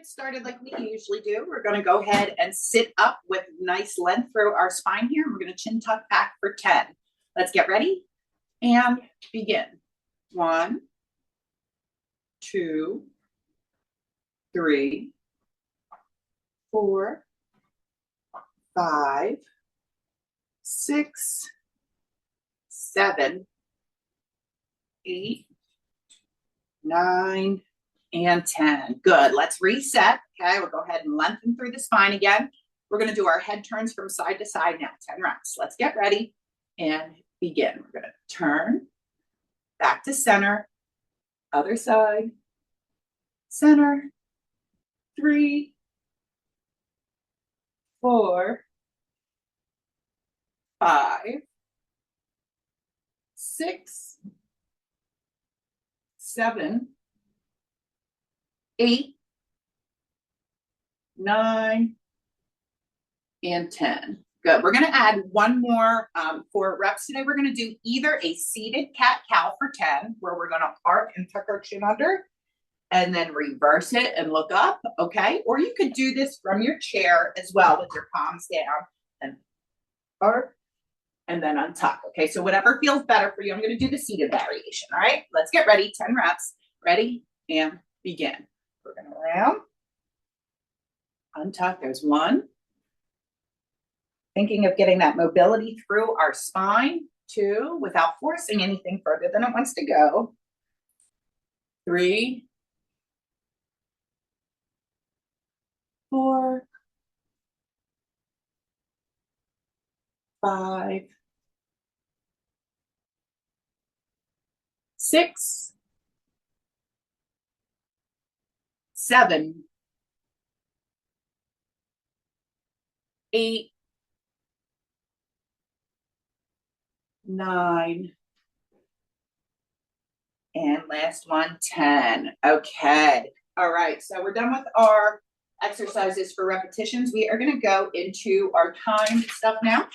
started like we usually do. We're going to go ahead and sit up with nice length through our spine here. We're going to chin tuck back for 10. Let's get ready and begin. 1, 2, 3, 4, 5, 6, 7, 8, 9, and 10. Good. Let's reset. Okay, we'll go ahead and lengthen through the spine again. We're going to do our head turns from side to side now, 10 reps. Let's get ready and begin. We're going to turn back to center, other side, center, 3, 4, 5, 6, 7, 8, 9, and 10. Good. We're going to add one more for reps today. We're going to do either a seated cat-cow for 10, where we're going to arc and tuck our chin under, and then reverse it and look up, okay? Or you could do this from your chair as well with your palms down and arc and then untuck, okay? So whatever feels better for you. I'm going to do the seated variation, all right? Let's get ready, 10 reps. Ready and begin. We're going to round, untuck, there's 1. Thinking of getting that mobility through our spine, 2, without forcing anything further than it wants to go. 3, 4, 5, 6, 7, 8, 9, and last one, 10. Okay. All right. So we're done with our exercises for repetitions. We are going to go into our timed stuff now.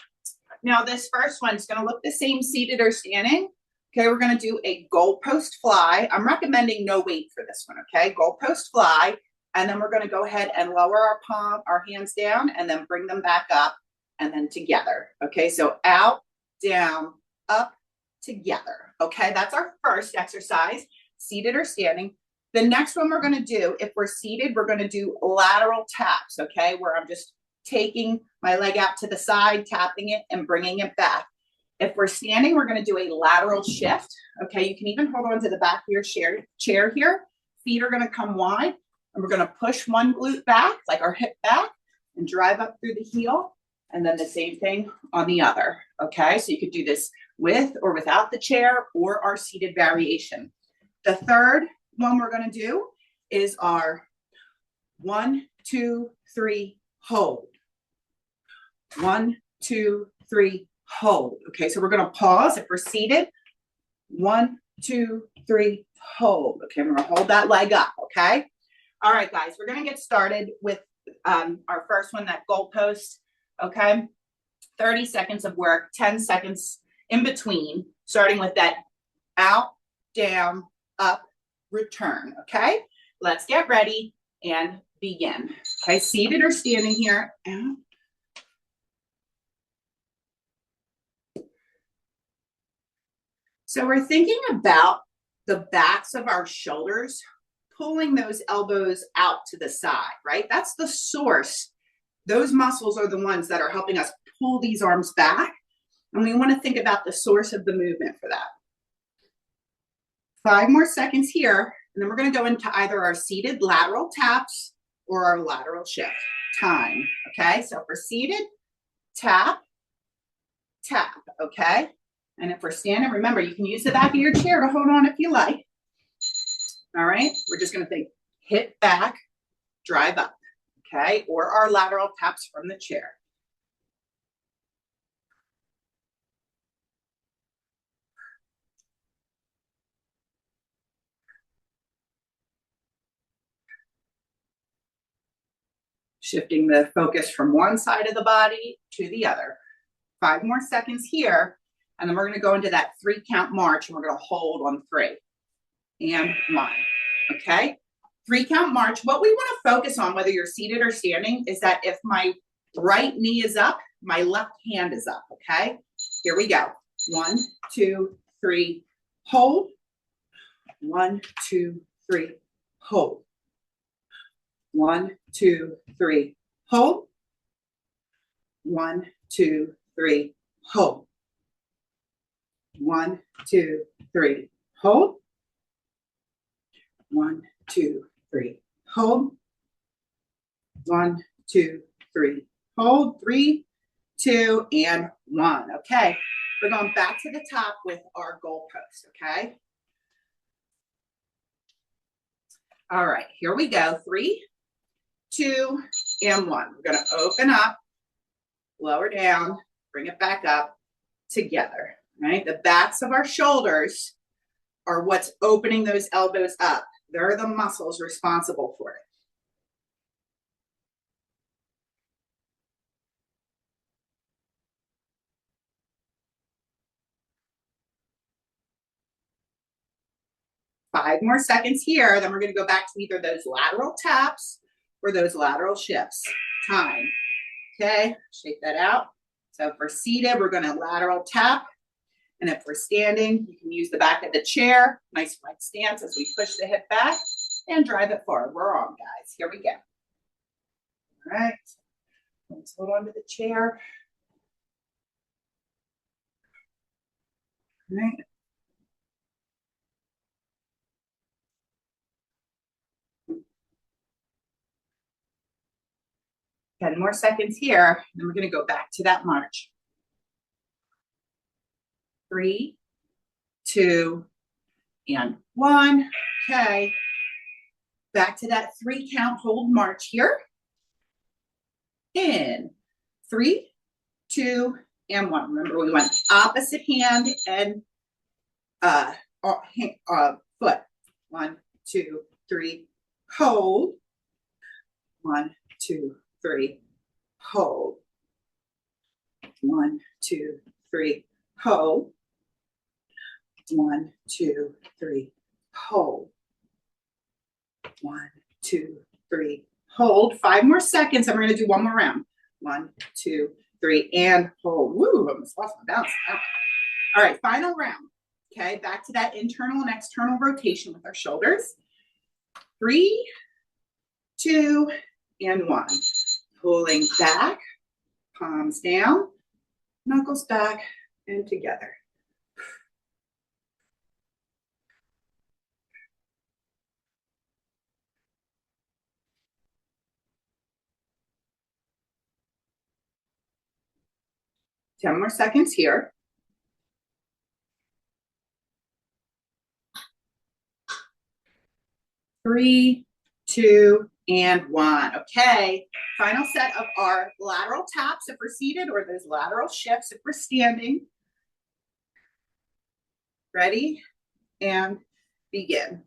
Now, this first one's going to look the same seated or standing. Okay. We're going to do a goalpost fly. I'm recommending no weight for this one. Okay. Goalpost fly. And then we're going to go ahead and lower our hands down and then bring them back up and then together. Okay. So out, down, up, together. Okay, that's our first exercise, seated or standing. The next one we're going to do, if we're seated, we're going to do lateral taps, okay, where I'm just taking my leg out to the side, tapping it and bringing it back. If we're standing, we're going to do a lateral shift. Okay, you can even hold on to the back of your chair here. Feet are going to come wide, and we're going to push one glute back, like our hip back, and drive up through the heel. And then the same thing on the other. Okay, so you could do this with or without the chair or our seated variation. The third one we're going to do is our 1, 2, 3, hold. 1, 2, 3, hold. Okay, so we're going to pause if we're seated. 1, 2, 3, hold. Okay, we're going to hold that leg up. Okay. All right, guys, we're going to get started with our first one, that goalpost. Okay, 30 seconds of work, 10 seconds in between, starting with that out, down, up, return. Okay, let's get ready and begin. Okay, seated or standing here. Out. So we're thinking about the backs of our shoulders, pulling those elbows out to the side, right? That's the source. Those muscles are the ones that are helping us pull these arms back. And we want to think about the source of the movement for that. 5 more seconds here. And then we're going to go into either our seated lateral taps or our lateral shift. Time. Okay. So if we're seated, tap, tap. Okay. And if we're standing, remember, you can use the back of your chair to hold on if you like. All right. We're just going to think hit back, drive up. Okay, or our lateral taps from the chair. Shifting the focus from one side of the body to the other. 5 more seconds here, and then we're going to go into that 3 count march, and we're going to hold on 3 and 1. Okay, 3 count march. What we want to focus on, whether you're seated or standing, is that if my right knee is up, my left hand is up, okay? Here we go. 1, 2, 3, hold. 1, 2, 3, hold. 1, 2, 3, hold. 1, 2, 3, hold. 1, 2, 3, hold. 1, 2, 3, hold. 1, 2, 3, hold. 3, 2, and 1. Okay, we're going back to the top with our goalpost, okay? All right, here we go. 3, 2, and 1. We're going to open up, lower down, bring it back up together, right? The backs of our shoulders are what's opening those elbows up. They're the muscles responsible for it. Five more seconds here, then we're going to go back to either those lateral taps or those lateral shifts. Time. Okay, shake that out. So if we're seated, we're going to lateral tap. And if we're standing, you can use the back of the chair. Nice wide stance as we push the hip back and drive it forward. We're on, guys. Here we go. All right. Let's hold on to the chair. All right. Ten more seconds here, and we're going to go back to that march. 3, 2, and 1. Okay. Back to that 3 count hold march here. In 3, 2, and 1. Remember, we went opposite hand and foot. 1, 2, 3, hold. 1, 2, 3, hold. 1, 2, 3, hold. 1, 2, 3, hold. 1, 2, 3, hold. 5 more seconds, and we're going to do one more round. 1, 2, 3, and hold. Woo, I almost lost my balance. All right, final round. Okay, back to that internal and external rotation with our shoulders. 3, 2, and 1. Pulling back, palms down, knuckles back, and together. Ten more seconds here. 3, 2, and 1. Okay, final set of our lateral taps if we're seated, or those lateral shifts if we're standing. Ready? And begin.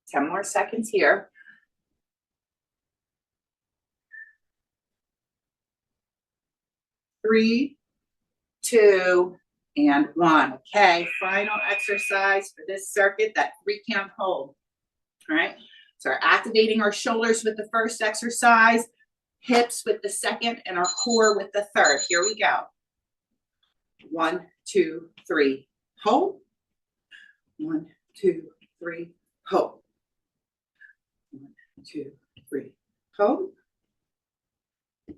Ten more seconds here. 3, 2, and 1. Okay, final exercise for this circuit, that 3 count hold. All right, so we're activating our shoulders with the first exercise, hips with the second, and our core with the third. Here we go. 1, 2, 3, hold. 1, 2, 3, hold. 1, 2, 3, hold.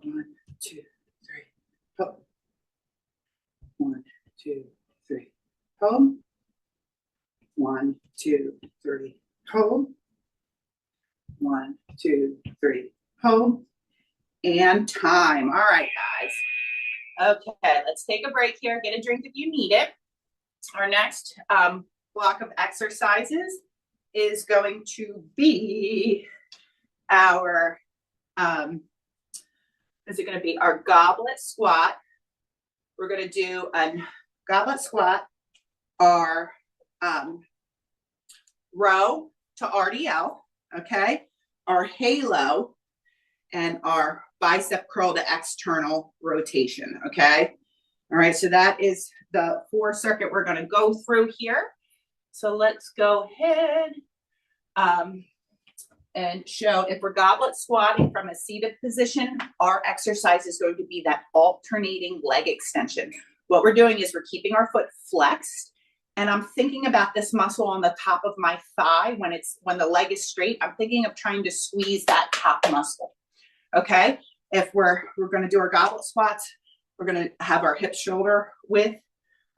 1, 2, 3, hold. 1, 2, 3, hold. 1, 2, 3, hold. 1, 2, 3, hold. And time. All right, guys. Okay, let's take a break here. Get a drink if you need it. Our next block of exercises is going to be our, our goblet squat. We're going to do a goblet squat, our row to RDL, okay? Our halo and our bicep curl to external rotation, okay? All right, so that is the 4 circuit we're gonna go through here. So let's go ahead and show, if we're goblet squatting from a seated position, our exercise is going to be that alternating leg extension. What we're doing is we're keeping our foot flexed, and I'm thinking about this muscle on the top of my thigh when the leg is straight. I'm thinking of trying to squeeze that top muscle. Okay, if we're going to do our goblet squats, we're going to have our hip shoulder width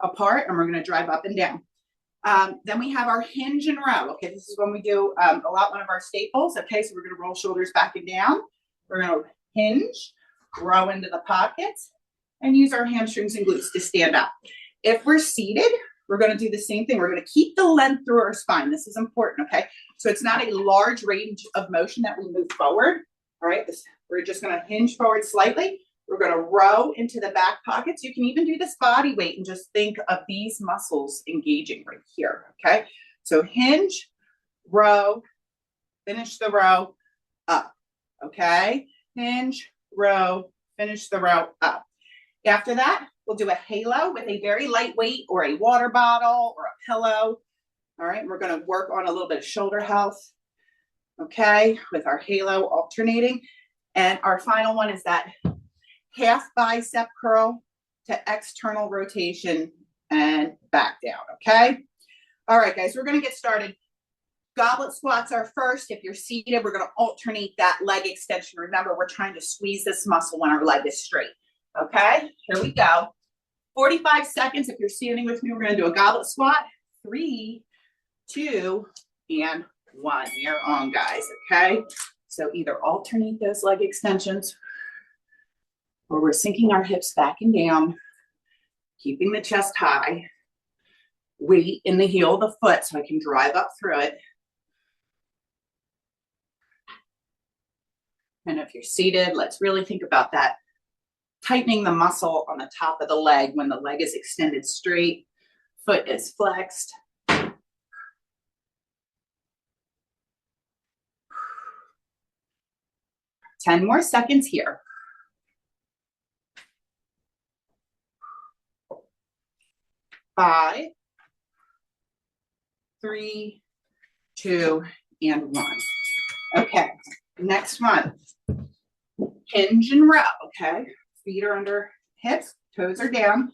apart, and we're going to drive up and down. Then we have our hinge and row. Okay, this is when we do one of our staples. Okay, so we're going to roll shoulders back and down. We're going to hinge, row into the pockets, and use our hamstrings and glutes to stand up. If we're seated, we're going to do the same thing. We're going to keep the length through our spine. This is important, okay? So it's not a large range of motion that we move forward. All right, we're just going to hinge forward slightly. We're going to row into the back pockets. You can even do this body weight and just think of these muscles engaging right here, okay? So hinge, row, finish the row, up, okay? Hinge, row, finish the row, up. After that, we'll do a halo with a very light weight or a water bottle or a pillow. All right, we're going to work on a little bit of shoulder health, okay, with our halo alternating. And our final one is that half bicep curl to external rotation and back down, okay? All right, guys, we're going to get started. Goblet squats are first. If you're seated, we're going to alternate that leg extension. Remember, we're trying to squeeze this muscle when our leg is straight. Okay, here we go. 45 seconds. If you're standing with me, we're going to do a goblet squat. 3, 2, and 1. You're on, guys. Okay, so either alternate those leg extensions, or we're sinking our hips back and down, keeping the chest high, weight in the heel of the foot so I can drive up through it. And if you're seated, let's really think about that. Tightening the muscle on the top of the leg when the leg is extended straight, foot is flexed. 10 more seconds here. 5, 3, 2, and 1. Okay, next one. Hinge and row, okay? Feet are under hips, toes are down,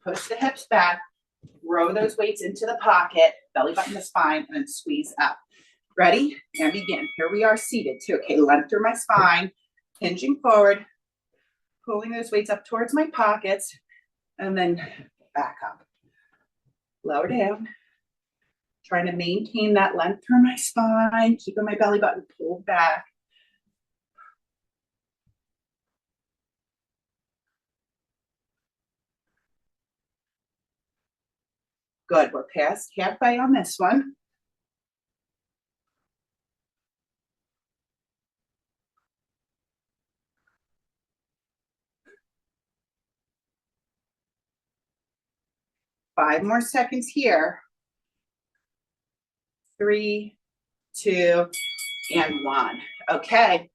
push the hips back, row those weights into the pocket, belly button the spine, and then squeeze up. Ready? And begin. Here we are seated too. Okay, length through my spine, hinging forward, pulling those weights up towards my pockets, and then back up. Lower down. Trying to maintain that length through my spine, keeping my belly button pulled back. Good, we're past halfway on this one. Five more seconds here. 3, 2, and 1. Okay.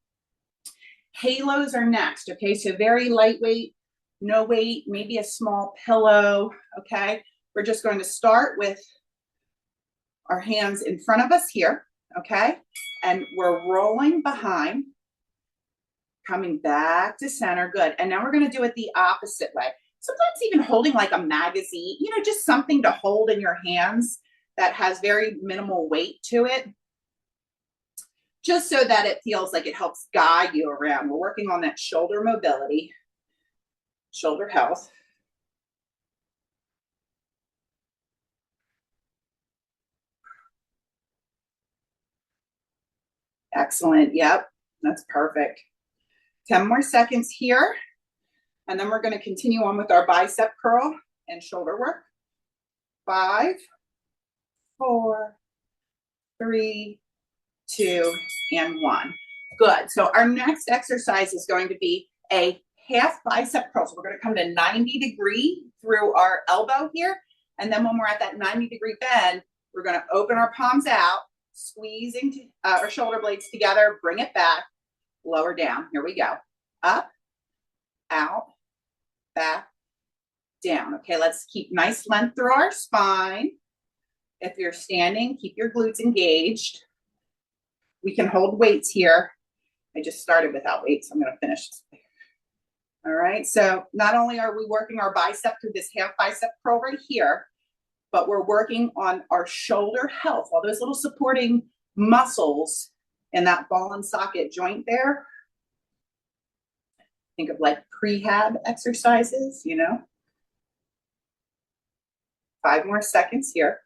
Halos are next, okay? So very lightweight, no weight, maybe a small pillow, okay? We're just going to start with our hands in front of us here, okay? And we're rolling behind, coming back to center, good. And now we're gonna do it the opposite way. Sometimes even holding like a magazine, you know, just something to hold in your hands that has very minimal weight to it, just so that it feels like it helps guide you around. We're working on that shoulder mobility, shoulder health. Excellent, yep, that's perfect. 10 more seconds here, and then we're gonna continue on with our bicep curl and shoulder work. 5, 4, 3, 2, and 1. Good, so our next exercise is going to be a half bicep curl. So we're gonna come to 90-degree through our elbow here, and then when we're at that 90-degree bend, we're gonna open our palms out, squeezing our shoulder blades together, bring it back, lower down. Here we go. Up, out, back, down. Okay, let's keep nice length through our spine. If you're standing, keep your glutes engaged. We can hold weights here. I just started without weights. I'm going to finish. All right, so not only are we working our bicep through this half bicep curl right here, but we're working on our shoulder health, all those little supporting muscles in that ball and socket joint there. Think of like prehab exercises, you know. 5 more seconds here.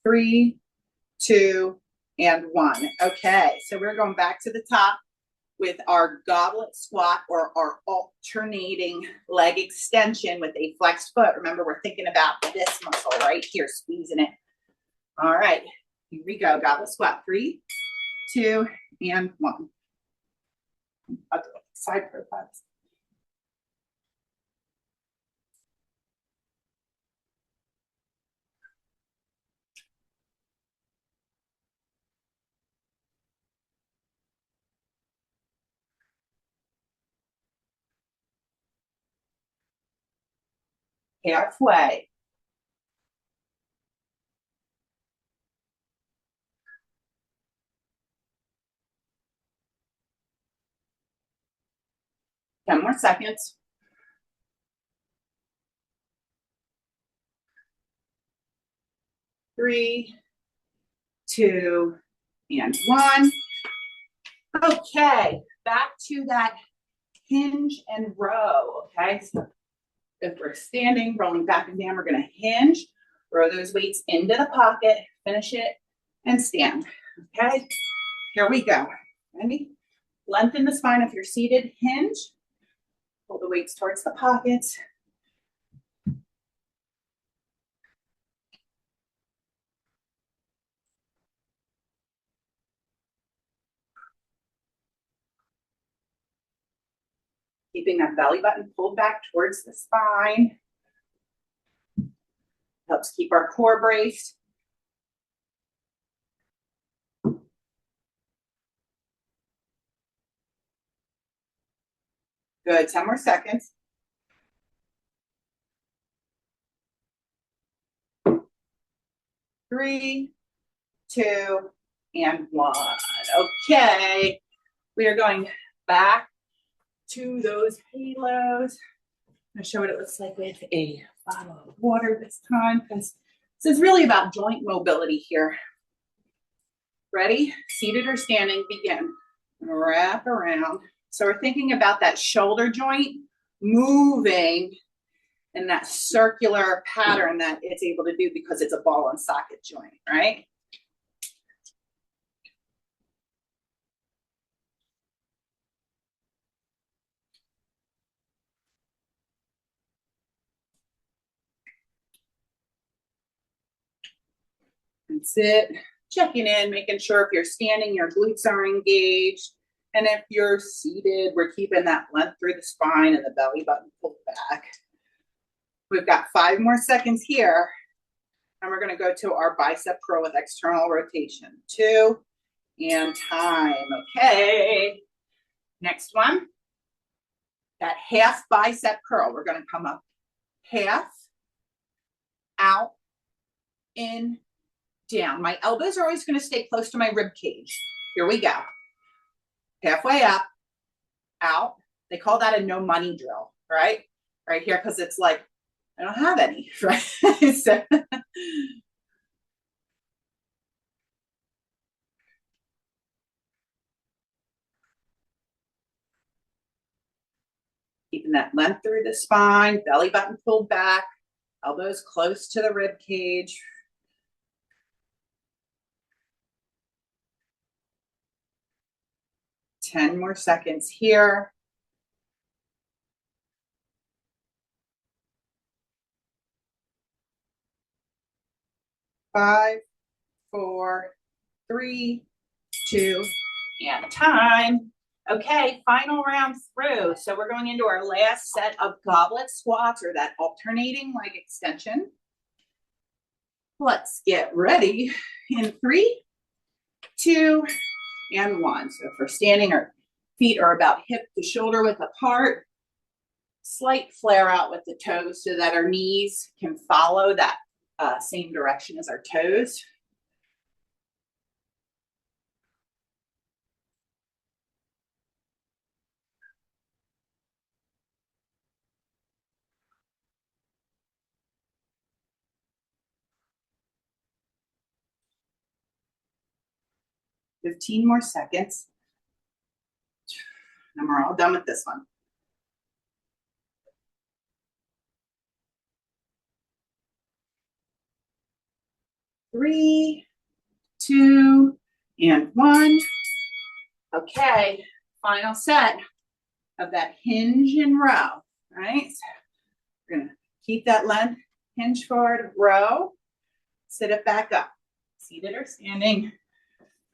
3, 2, and 1. Okay, so we're going back to the top with our goblet squat or our alternating leg extension with a flexed foot. Remember, we're thinking about this muscle right here, squeezing it. All right, here we go. Goblet squat. 3, 2, and 1. Side profiles. Halfway. Ten more seconds. 3, 2, and 1. Okay, back to that hinge and row. Okay, so if we're standing, rolling back and down, we're going to hinge, row those weights into the pocket, finish it, and stand. Okay, here we go. Ready? Lengthen the spine if you're seated, hinge, pull the weights towards the pockets. Keeping that belly button pulled back towards the spine. Helps keep our core braced. Good, 10 more seconds. 3, 2, and 1. Okay, we are going back to those halos. I'm going to show what it looks like with a bottle of water this time, because this is really about joint mobility here. Ready? Seated or standing, begin. Wrap around. So we're thinking about that shoulder joint moving in that circular pattern that it's able to do because it's a ball and socket joint, right? That's it. Checking in, making sure if you're standing, your glutes are engaged. And if you're seated, we're keeping that length through the spine and the belly button pulled back. We've got 5 more seconds here. And we're going to go to our bicep curl with external rotation. 2, and time. Okay. Next one. That half bicep curl. We're going to come up half, out, in, down. My elbows are always going to stay close to my rib cage. Here we go. Halfway up, out. They call that a no money drill, right? Right here, because it's like, I don't have any, right? So, keeping that length through the spine, belly button pulled back, elbows close to the rib cage. Ten more seconds here. 5, 4, 3, 2, and time. Okay, final round through. So we're going into our last set of goblet squats, or that alternating leg extension. Let's get ready in 3, 2, and 1. So if we're standing, our feet are about hip to shoulder width apart. Slight flare out with the toes so that our knees can follow that same direction as our toes. Fifteen more seconds. And we're all done with this one. 3, 2, and 1. Okay, final set of that hinge and row, right? So we're gonna keep that leg, hinge forward, row, sit it back up. Seated or standing.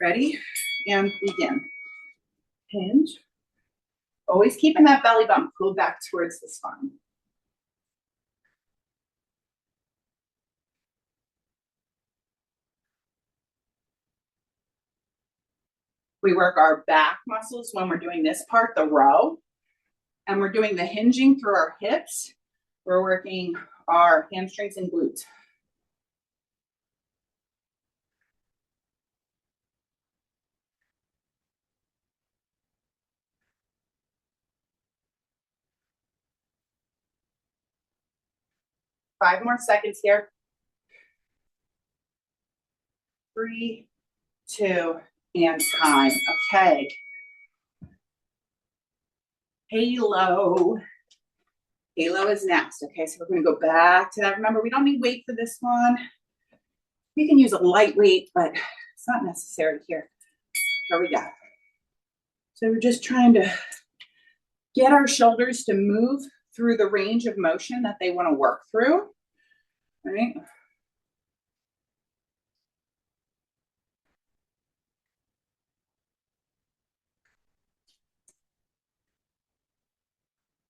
Ready? And begin. Hinge. Always keeping that belly bump pulled back towards the spine. We work our back muscles when we're doing this part, the row, and we're doing the hinging through our hips. We're working our hamstrings and glutes. Five more seconds here. 3, 2, and time. Okay. Halo. Halo is next. Okay, so we're going to go back to that. Remember, we don't need weight for this one. You can use a light weight, but it's not necessary here. Here we go. So we're just trying to get our shoulders to move through the range of motion that they want to work through. All right.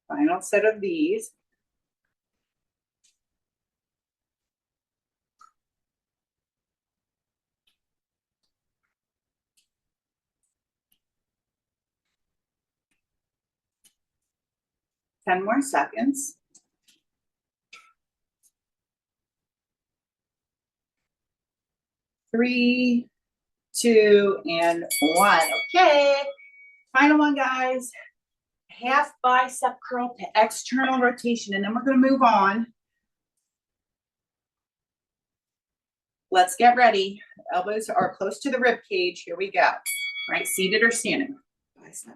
Final set of these. Ten more seconds. 3, 2, and 1. Okay. Final one, guys. Half bicep curl to external rotation, and then we're going to move on. Let's get ready. Elbows are close to the rib cage. Here we go. All right, seated or standing. Bicep.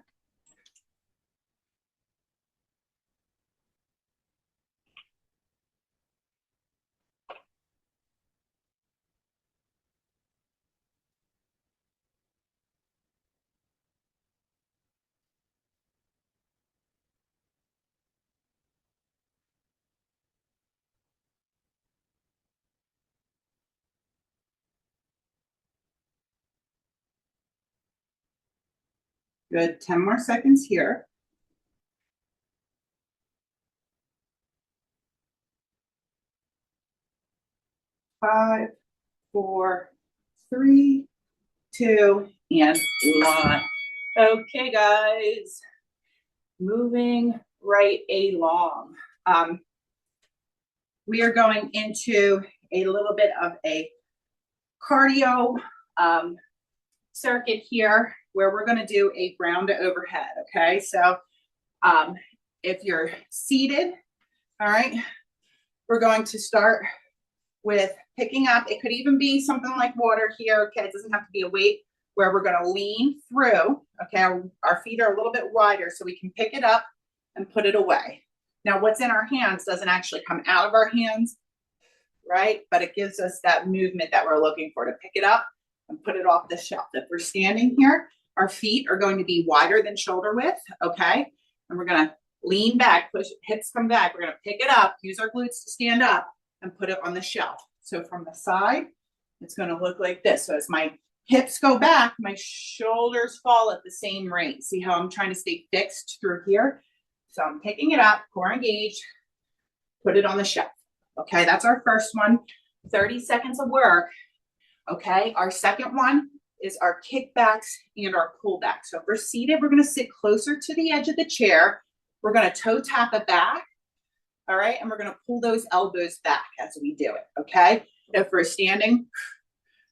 Good. 10 more seconds here. 5, 4, 3, 2, and 1. Okay, guys. Moving right along. We are going into a little bit of a cardio circuit here where we're going to do a ground to overhead. Okay, so if you're seated, all right, we're going to start with picking up. It could even be something like water here. Okay, it doesn't have to be a weight, where we're going to lean through. Okay, our feet are a little bit wider so we can pick it up and put it away. Now, what's in our hands doesn't actually come out of our hands, right? But it gives us that movement that we're looking for, to pick it up and put it off the shelf. If we're standing here, our feet are going to be wider than shoulder width, okay? And we're going to lean back, push, hips come back. We're going to pick it up, use our glutes to stand up and put it on the shelf. So from the side, it's going to look like this. So as my hips go back, my shoulders fall at the same rate. See how I'm trying to stay fixed through here? So I'm picking it up, core engaged, put it on the shelf. Okay, that's our first one. 30 seconds of work. Okay, our second one is our kickbacks and our pullbacks. So if we're seated, we're gonna sit closer to the edge of the chair. We're gonna toe tap it back, all right? And we're gonna pull those elbows back as we do it, okay? If we're standing,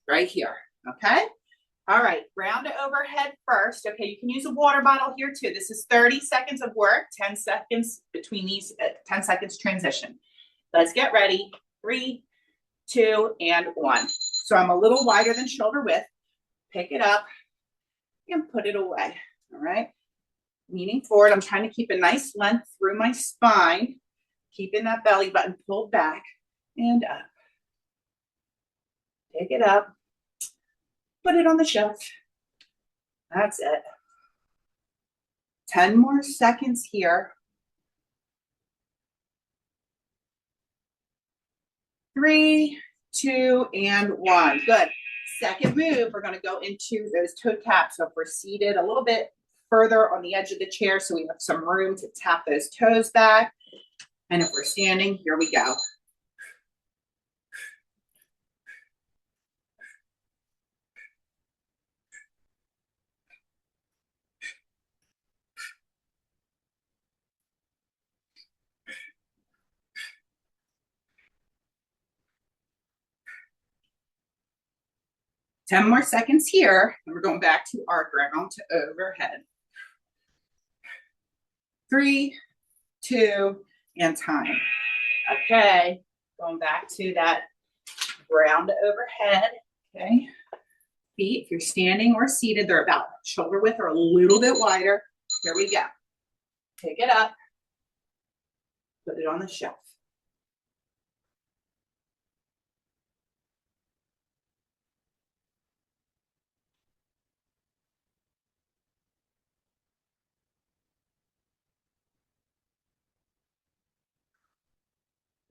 right here, okay? All right, round to overhead first. Okay, you can use a water bottle here too. This is 30 seconds of work, 10 seconds between these, 10 seconds transition. Let's get ready. 3, 2, and 1. So I'm a little wider than shoulder width. Pick it up and put it away, all right? Leaning forward, I'm trying to keep a nice length through my spine, keeping that belly button pulled back and up. Pick it up, put it on the shelf. That's it. 10 more seconds here. 3, 2, and 1. Good. Second move, we're going to go into those toe taps. So if we're seated a little bit further on the edge of the chair so we have some room to tap those toes back. And if we're standing, here we go. Ten more seconds here, and we're going back to our ground to overhead. 3, 2, and time. Okay, going back to that ground to overhead. Okay, feet, if you're standing or seated, they're about shoulder width or a little bit wider. Here we go. Pick it up, put it on the shelf.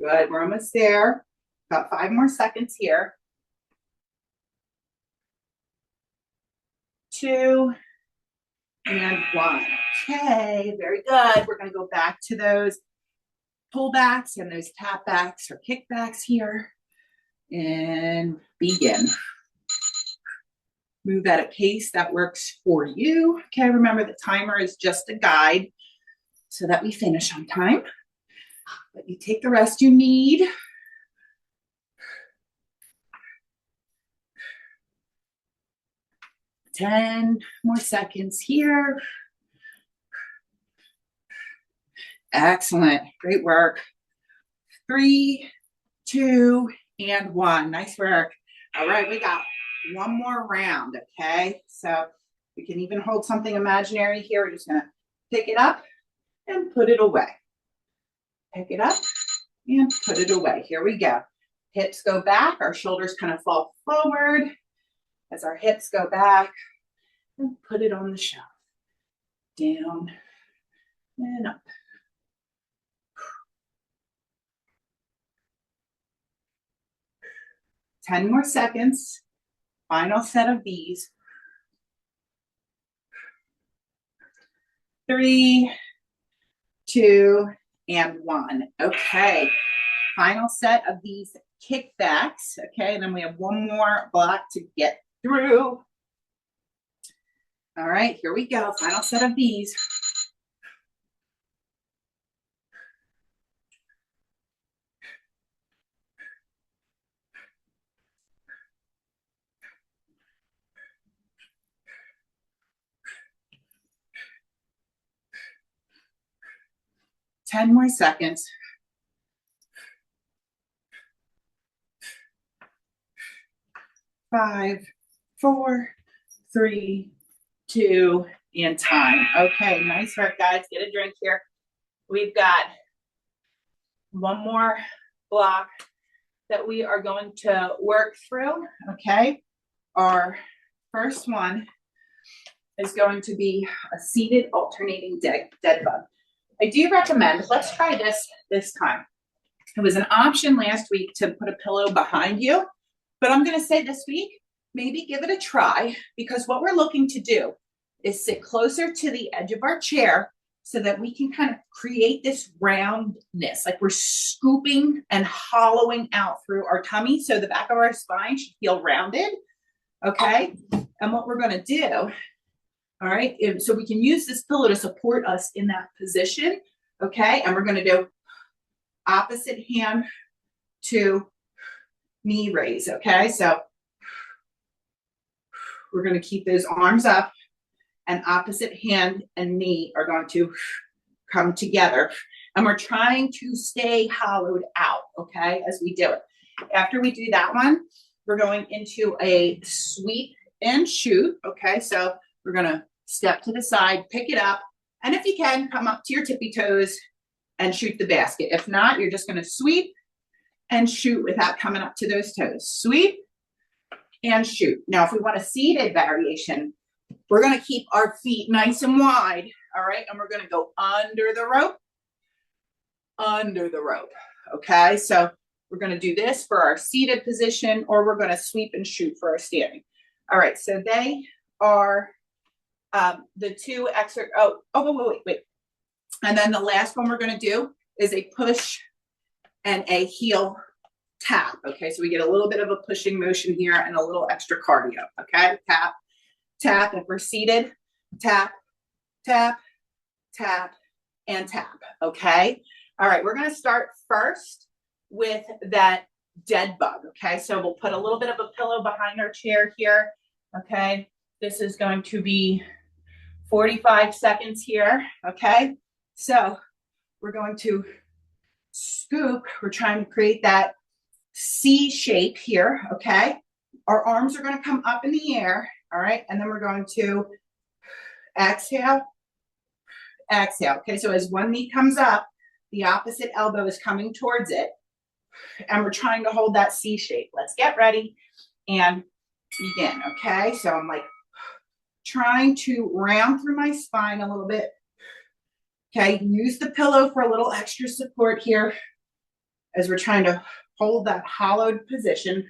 Good, we're almost there. About 5 more seconds here. 2, and 1. Okay, very good. We're gonna go back to those pullbacks and those tap backs or kickbacks here and begin. Move at a pace that works for you. Okay, remember the timer is just a guide so that we finish on time. But you take the rest you need. Ten more seconds here. Excellent, great work. 3, 2, and 1. Nice work. All right, we got one more round, okay? So we can even hold something imaginary here. We're just gonna pick it up and put it away. Pick it up and put it away. Here we go. Hips go back, our shoulders kind of fall forward as our hips go back, and put it on the shelf. Down and up. Ten more seconds. Final set of these. 3, 2, and 1. Okay, final set of these kickbacks. Okay, and then we have one more block to get through. All right, here we go. Final set of these. Ten more seconds. 5, 4, 3, 2, and time. Okay, nice work, guys. Get a drink here. We've got one more block that we are going to work through, okay? Our first one is going to be a seated alternating dead bug. I do recommend, let's try this time. It was an option last week to put a pillow behind you, but I'm gonna say this week, maybe give it a try, because what we're looking to do is sit closer to the edge of our chair so that we can kind of create this roundness, like we're scooping and hollowing out through our tummy so the back of our spine should feel rounded, okay? And what we're gonna do, all right, so we can use this pillow to support us in that position, okay? And we're gonna do opposite hand to knee raise, okay? So we're gonna keep those arms up, and opposite hand and knee are going to come together. And we're trying to stay hollowed out, okay, as we do it. After we do that one, we're going into a sweep and shoot, okay? So we're gonna step to the side, pick it up, and if you can, come up to your tippy toes and shoot the basket. If not, you're just gonna sweep and shoot without coming up to those toes. Sweep and shoot. Now, if we want a seated variation, we're gonna keep our feet nice and wide, all right? And we're gonna go under the rope, okay? So we're gonna do this for our seated position, or we're gonna sweep and shoot for our standing. All right, so they are the two extra, wait. And then the last one we're gonna do is a push and a heel tap, okay? So we get a little bit of a pushing motion here and a little extra cardio, okay? Tap, tap. If we're seated, tap, tap, tap, and tap, okay? All right, we're gonna start first with that dead bug, okay? So we'll put a little bit of a pillow behind our chair here, okay? This is going to be 45 seconds here, okay? So we're going to scoop. We're trying to create that C shape here, okay? Our arms are gonna come up in the air, all right? And then we're going to exhale, exhale, okay? So as one knee comes up, the opposite elbow is coming towards it, and we're trying to hold that C shape. Let's get ready and begin, okay? So I'm like trying to round through my spine a little bit, okay? Use the pillow for a little extra support here as we're trying to hold that hollowed position.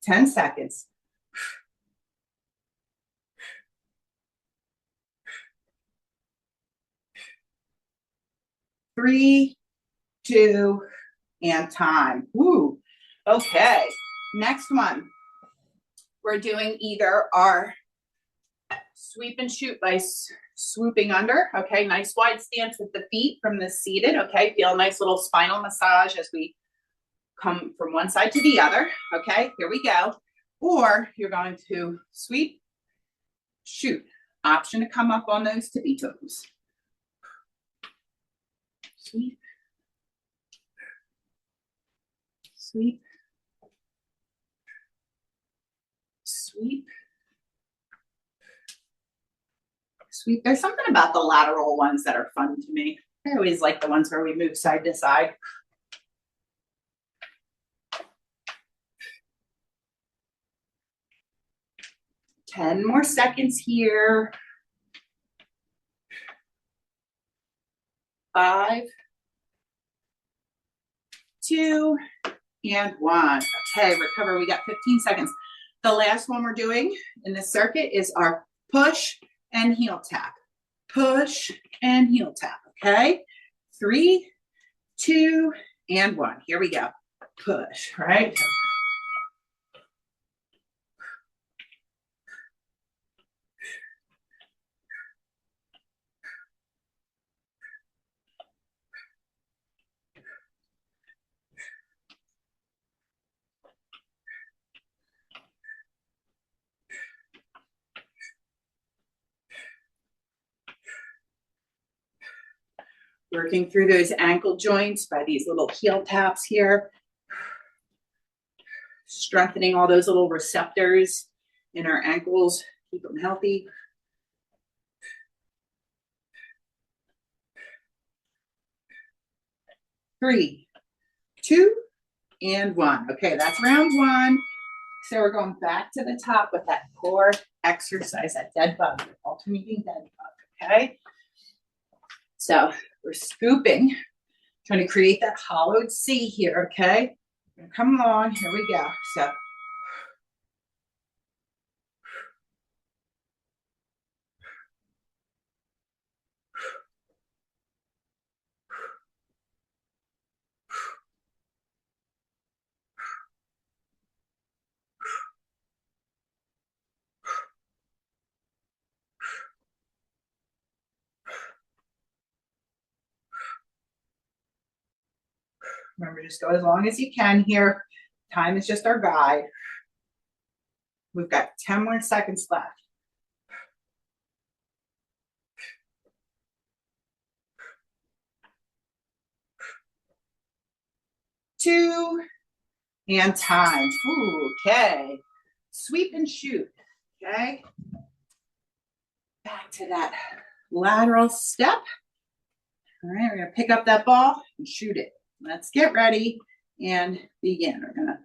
Ten seconds. 3, 2, and time. Woo. Okay, next one. We're doing either our sweep and shoot by swooping under, okay? Nice wide stance with the feet from the seated, okay? Feel a nice little spinal massage as we come from one side to the other, okay? Here we go. Or you're going to sweep, shoot. Option to come up on those tippy toes. Sweep, sweep, sweep, sweep. There's something about the lateral ones that are fun to me. I always like the ones where we move side to side. Ten more seconds here. 5, 2, and 1. Okay, recover. We got 15 seconds. The last one we're doing in this circuit is our push and heel tap. Push and heel tap, okay? 3, 2, and 1. Here we go. Push, right? Working through those ankle joints by these little heel taps here. Strengthening all those little receptors in our ankles. Keep them healthy. Three, 2, and 1. Okay, that's round 1. So we're going back to the top with that core exercise, that dead bug, alternating dead bug, okay? So we're scooping, trying to create that hollowed C here, okay? Come along, here we go. So remember, just go as long as you can here. Time is just our guide. We've got 10 more seconds left. 2, and time. Ooh, okay. Sweep and shoot, okay? Back to that lateral step. All right, we're gonna pick up that ball and shoot it. Let's get ready and begin. We're gonna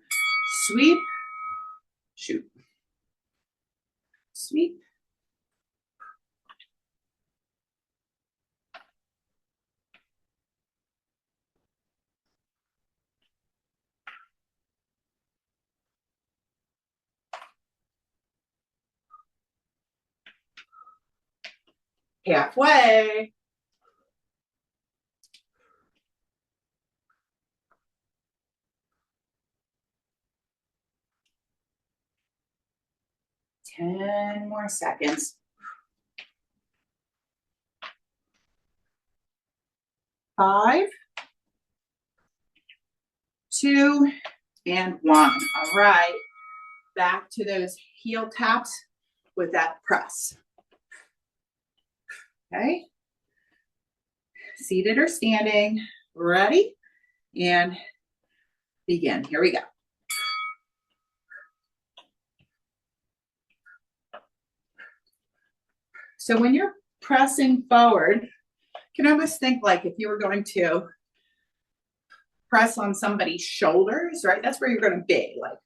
sweep, shoot. Sweep. Halfway. Ten more seconds. 5, 2, and 1. All right, back to those heel taps with that press. Okay, seated or standing, ready, and begin. Here we go. So when you're pressing forward, you can almost think like if you were going to press on somebody's shoulders, right? That's where you're going to be. Like,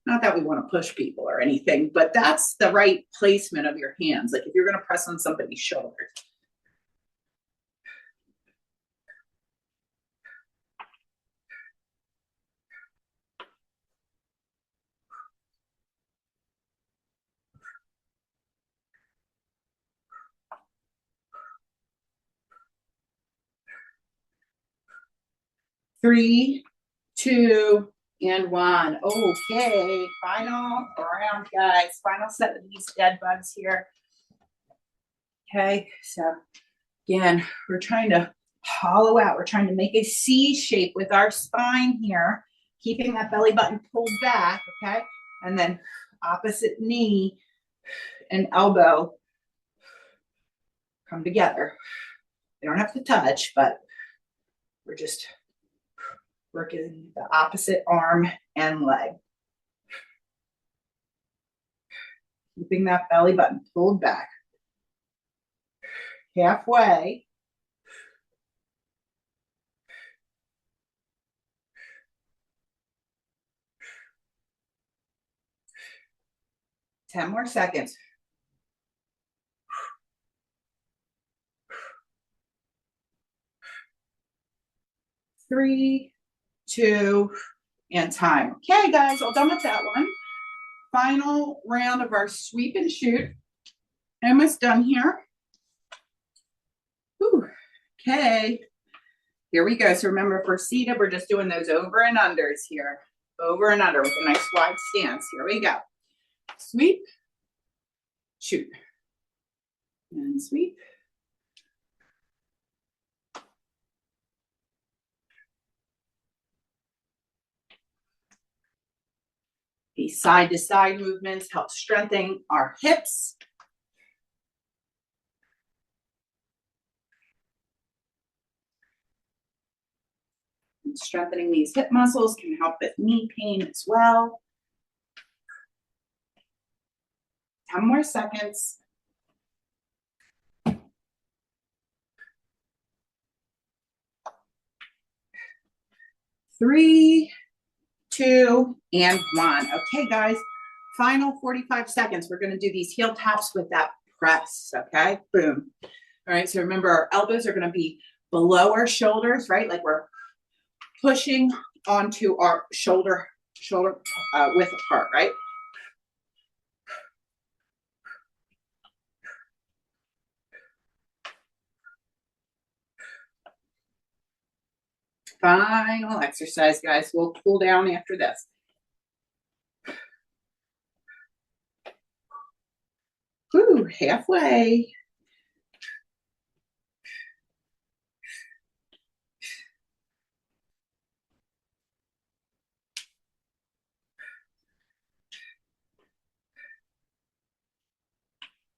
not that we want to push people or anything, but that's the right placement of your hands. Like if you're going to press on somebody's shoulders. Three, 2, and 1. Okay, final round, guys. Final set of these dead bugs here. Okay, so again, we're trying to hollow out. We're trying to make a C shape with our spine here, keeping that belly button pulled back, okay? And then opposite knee and elbow come together. They don't have to touch, but we're just working the opposite arm and leg. Keeping that belly button pulled back. Halfway. Ten more seconds. 3, 2, and time. Okay, guys, all done with that one. Final round of our sweep and shoot. Almost done here. Whew. Okay, here we go. So remember, if we're seated, we're just doing those over and unders here. Over and under with a nice wide stance. Here we go. Sweep, shoot, and sweep. These side to side movements help strengthen our hips. And strengthening these hip muscles can help with knee pain as well. 10 more seconds. 3, 2, and 1. Okay, guys, final 45 seconds. We're going to do these heel taps with that press, okay? Boom. All right, so remember our elbows are going to be below our shoulders, right? Like we're pushing onto our shoulder width apart, right? Final exercise, guys. We'll cool down after this. Woo, halfway.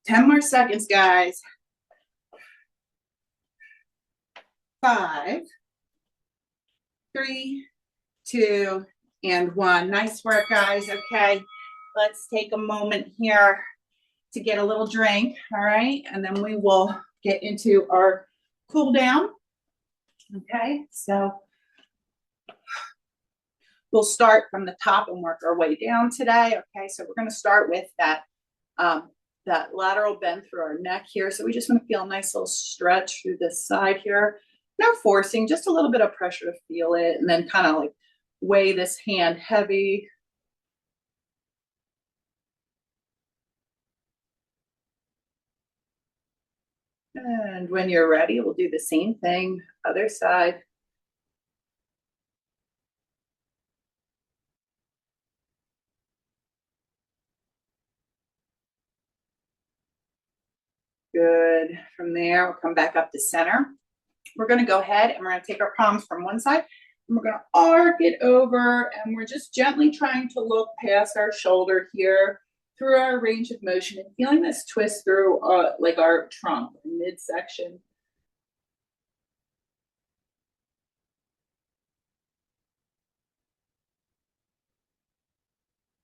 Ten more seconds, guys. 5, 3, 2, and 1. Nice work, guys. Okay, let's take a moment here to get a little drink, all right? And then we will get into our cool down. Okay, so we'll start from the top and work our way down today. Okay, so we're going to start with that lateral bend through our neck here. So we just want to feel a nice little stretch through this side here. No forcing, just a little bit of pressure to feel it, and then kind of like weigh this hand heavy. And when you're ready, we'll do the same thing, other side. Good. From there, we'll come back up to center. We're going to go ahead and we're going to take our palms from one side and we're going to arc it over, and we're just gently trying to look past our shoulder here through our range of motion and feeling this twist through like our trunk, midsection.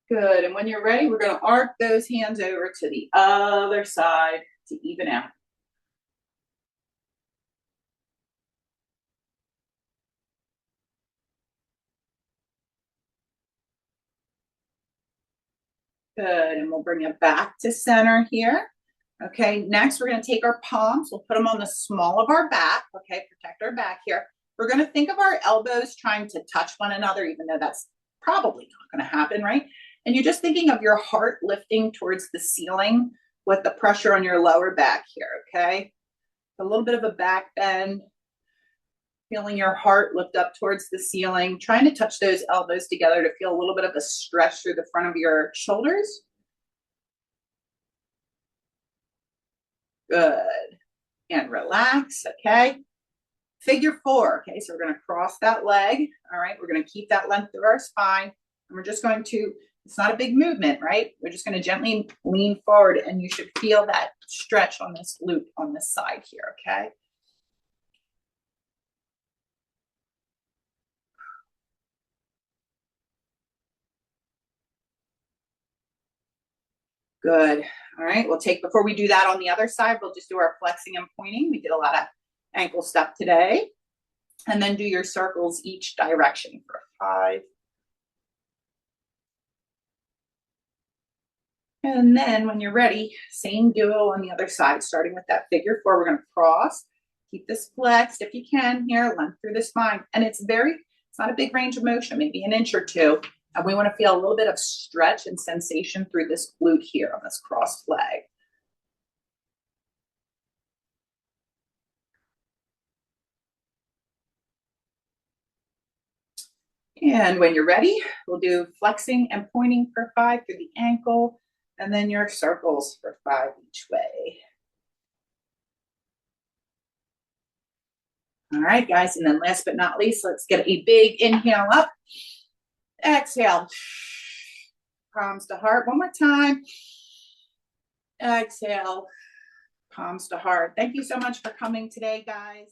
Good. And when you're ready, we're going to arc those hands over to the other side to even out. Good. And we'll bring it back to center here. Okay. Next, we're going to take our palms. We'll put them on the small of our back. Okay. Protect our back here. We're going to think of our elbows trying to touch one another, even though that's probably not going to happen, right? And you're just thinking of your heart lifting towards the ceiling with the pressure on your lower back here. Okay. A little bit of a back bend. Feeling your heart lift up towards the ceiling, trying to touch those elbows together to feel a little bit of a stretch through the front of your shoulders. Good. And relax, okay? Figure 4, okay? So we're going to cross that leg, all right? We're going to keep that length through our spine, and we're just going to, it's not a big movement, right? We're just going to gently lean forward, and you should feel that stretch on this glute on this side here, okay? Good. All right, we'll take, before we do that on the other side, we'll just do our flexing and pointing. We did a lot of ankle stuff today. And then do your circles each direction for 5. And then when you're ready, same duo on the other side, starting with that figure 4. We're going to cross. Keep this flexed if you can here, length through the spine. And it's not a big range of motion, maybe an inch or two. And we want to feel a little bit of stretch and sensation through this glute here on this crossed leg. And when you're ready, we'll do flexing and pointing for 5 through the ankle, and then your circles for 5 each way. All right, guys, and then last but not least, let's get a big inhale up. Exhale. Palms to heart. One more time. Exhale. Palms to heart. Thank you so much for coming today, guys.